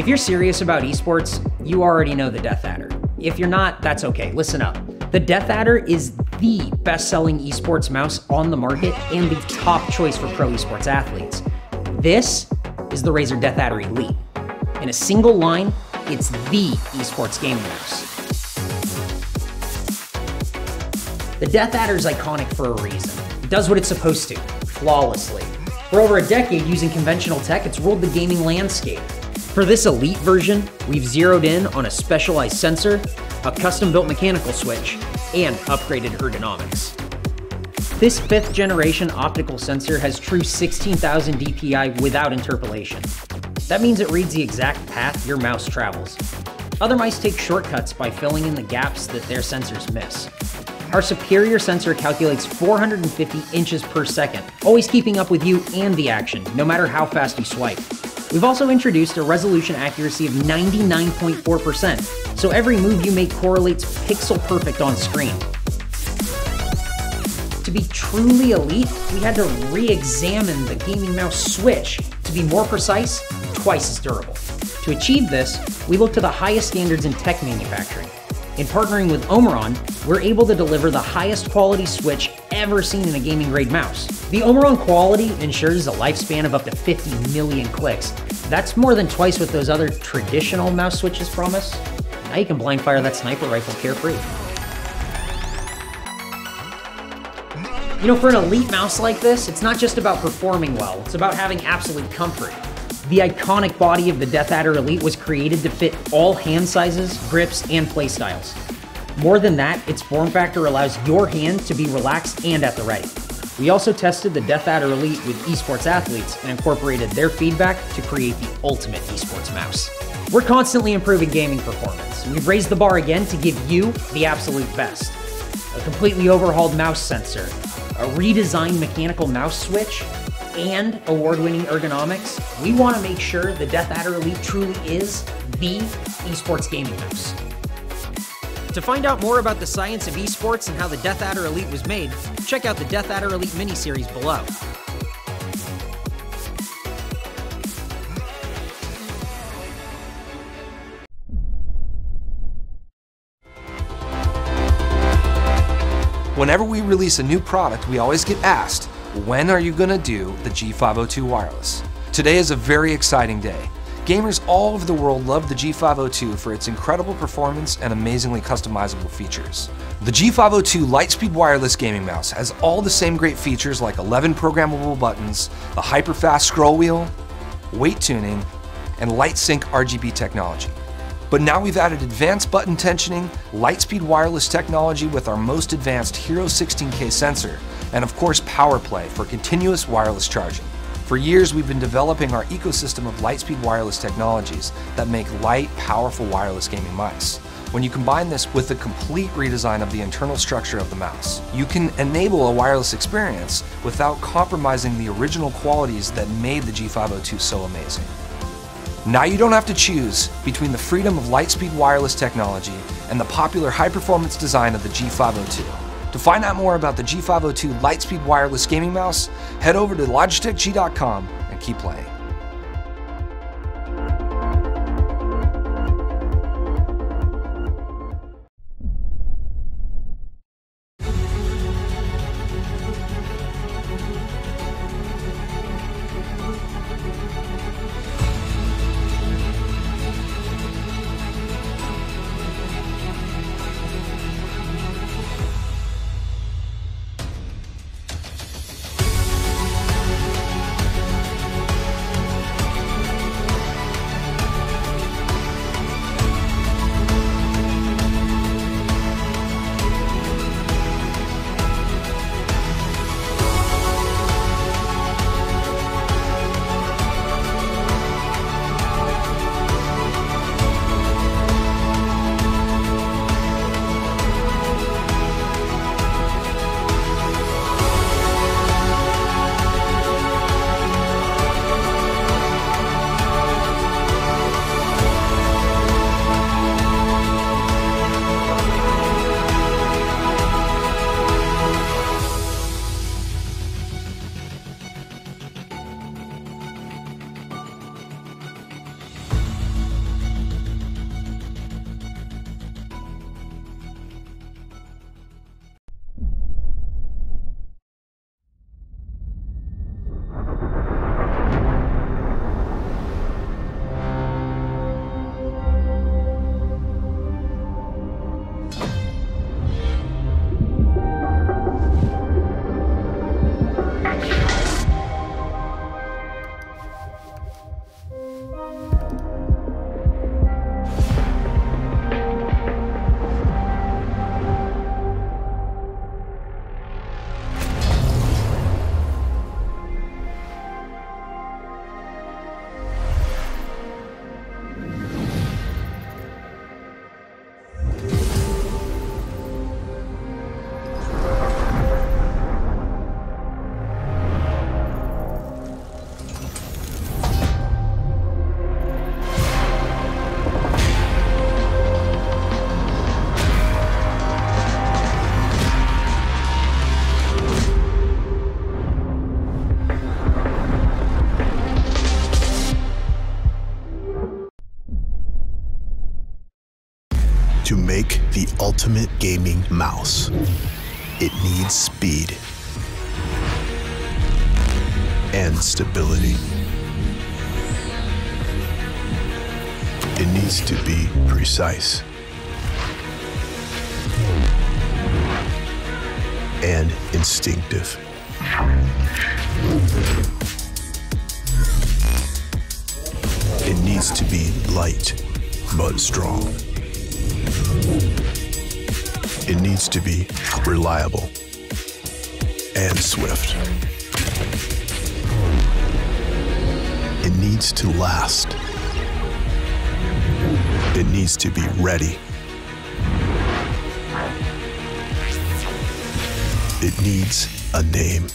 If you're serious about esports, you already know the DeathAdder. If you're not, that's okay, listen up. The DeathAdder is the best-selling esports mouse on the market and the top choice for pro esports athletes. This is the Razer DeathAdder Elite. In a single line, it's the esports gaming mouse. The DeathAdder is iconic for a reason. It does what it's supposed to, flawlessly. For over a decade using conventional tech, it's ruled the gaming landscape. For this Elite version, we've zeroed in on a specialized sensor, a custom-built mechanical switch, and upgraded ergonomics. This 5th generation optical sensor has true 16,000 DPI without interpolation. That means it reads the exact path your mouse travels. Other mice take shortcuts by filling in the gaps that their sensors miss. Our superior sensor calculates 450 inches per second, always keeping up with you and the action, no matter how fast you swipe. We've also introduced a resolution accuracy of 99.4%, so every move you make correlates pixel perfect on screen. To be truly elite, we had to re-examine the gaming mouse switch to be more precise, twice as durable. To achieve this, we look to the highest standards in tech manufacturing. In partnering with Omron, we're able to deliver the highest quality switch ever seen in a gaming grade mouse. The Omron quality ensures a lifespan of up to 50 million clicks. That's more than twice what those other traditional mouse switches promise. Now you can blind fire that sniper rifle carefree. You know, for an elite mouse like this, it's not just about performing well, it's about having absolute comfort. The iconic body of the DeathAdder Elite was created to fit all hand sizes, grips, and play styles. More than that, its form factor allows your hand to be relaxed and at the ready. We also tested the DeathAdder Elite with esports athletes and incorporated their feedback to create the ultimate esports mouse. We're constantly improving gaming performance. We've raised the bar again to give you the absolute best. A completely overhauled mouse sensor, a redesigned mechanical mouse switch, and award-winning ergonomics. We want to make sure the DeathAdder Elite truly is the esports gaming mouse. To find out more about the science of esports and how the DeathAdder Elite was made, check out the DeathAdder Elite mini-series below. Whenever we release a new product, we always get asked, when are you gonna do the G502 wireless? Today is a very exciting day. Gamers all over the world love the G502 for its incredible performance and amazingly customizable features. The G502 Lightspeed wireless gaming mouse has all the same great features like 11 programmable buttons, the hyper-fast scroll wheel, weight tuning, and light sync RGB technology. But now we've added advanced button tensioning, Lightspeed wireless technology with our most advanced Hero 16K sensor, and of course PowerPlay for continuous wireless charging. For years we've been developing our ecosystem of Lightspeed wireless technologies that make light, powerful wireless gaming mice. When you combine this with the complete redesign of the internal structure of the mouse, you can enable a wireless experience without compromising the original qualities that made the G502 so amazing. Now you don't have to choose between the freedom of Lightspeed wireless technology and the popular high-performance design of the G502. To find out more about the G502 Lightspeed wireless gaming mouse, head over to logitechg.com and keep playing. To make the ultimate gaming mouse, it needs speed and stability. It needs to be precise and instinctive. It needs to be light but strong. It needs to be reliable and swift. It needs to last. It needs to be ready. It needs a name.